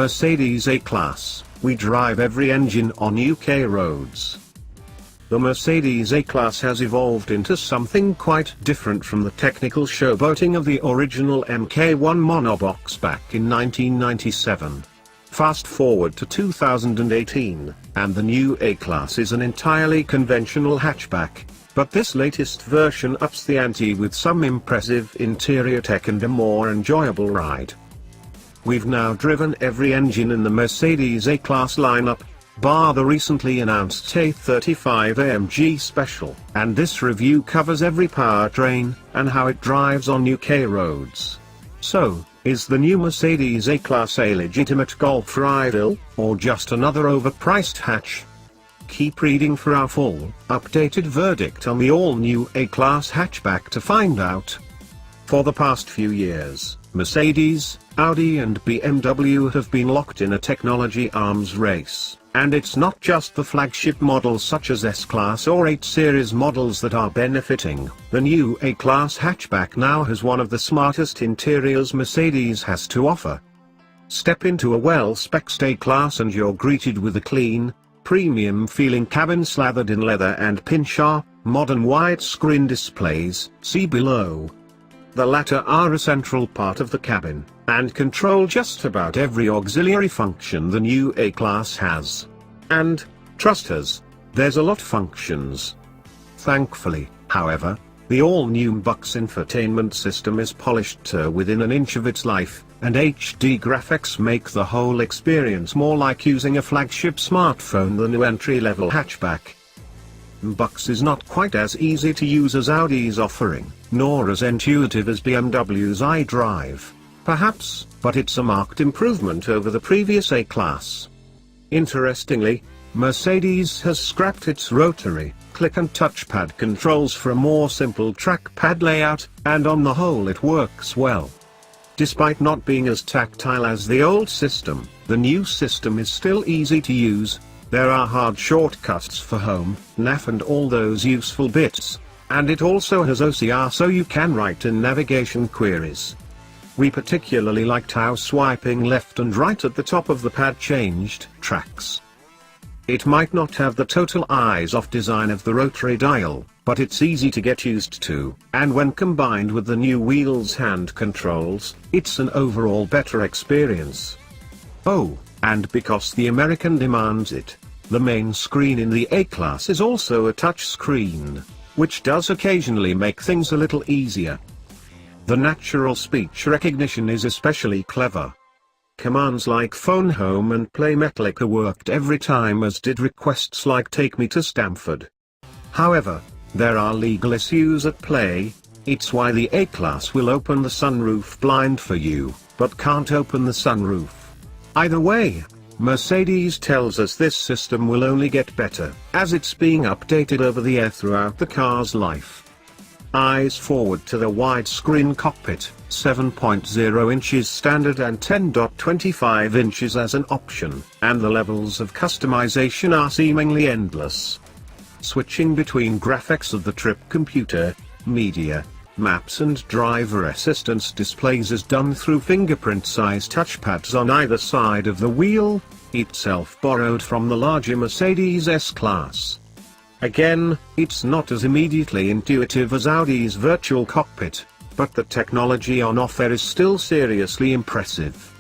Mercedes A-Class, we drive every engine on UK roads. The Mercedes A-Class has evolved into something quite different from the technical showboating of the original MK1 monobox back in 1997. Fast forward to 2018, and the new A-Class is an entirely conventional hatchback, but this latest version ups the ante with some impressive interior tech and a more enjoyable ride. We've now driven every engine in the Mercedes A-Class lineup, bar the recently announced A35 AMG Special, and this review covers every powertrain, and how it drives on UK roads. So, is the new Mercedes A-Class a legitimate golf rival, or just another overpriced hatch? Keep reading for our full, updated verdict on the all-new A-Class hatchback to find out. For the past few years, Mercedes, Audi and BMW have been locked in a technology arms race, and it's not just the flagship models such as S-Class or 8 Series models that are benefiting. The new A-Class hatchback now has one of the smartest interiors Mercedes has to offer. Step into a well-spec'd A-Class and you're greeted with a clean, premium-feeling cabin slathered in leather and pin-sharp, modern widescreen displays, see below. The latter are a central part of the cabin, and control just about every auxiliary function the new A-Class has. And, trust us, there's a lot functions. Thankfully, however, the all-new MBUX infotainment system is polished to within an inch of its life, and HD graphics make the whole experience more like using a flagship smartphone than an entry-level hatchback. MBUX is not quite as easy to use as Audi's offering, nor as intuitive as BMW's iDrive, perhaps, but it's a marked improvement over the previous A-Class. Interestingly, Mercedes has scrapped its rotary, click and touchpad controls for a more simple trackpad layout, and on the whole it works well. Despite not being as tactile as the old system, the new system is still easy to use. There are hard shortcuts for home, nav and all those useful bits, and it also has OCR so you can write in navigation queries. We particularly liked how swiping left and right at the top of the pad changed tracks. It might not have the total eyes-off design of the rotary dial, but it's easy to get used to, and when combined with the new wheels hand controls, it's an overall better experience. Oh, and because the American demands it, the main screen in the A-Class is also a touch screen, which does occasionally make things a little easier. The natural speech recognition is especially clever. Commands like phone home and play Metallica worked every time, as did requests like take me to Stamford. However, there are legal issues at play. It's why the A-Class will open the sunroof blind for you, but can't open the sunroof. Either way, Mercedes tells us this system will only get better, as it's being updated over the air throughout the car's life. Eyes forward to the widescreen cockpit, 7.0 inches standard and 10.25 inches as an option, and the levels of customization are seemingly endless. Switching between graphics of the trip computer, media, maps and driver assistance displays is done through fingerprint-sized touchpads on either side of the wheel, itself borrowed from the larger Mercedes S-Class. Again, it's not as immediately intuitive as Audi's virtual cockpit, but the technology on offer is still seriously impressive.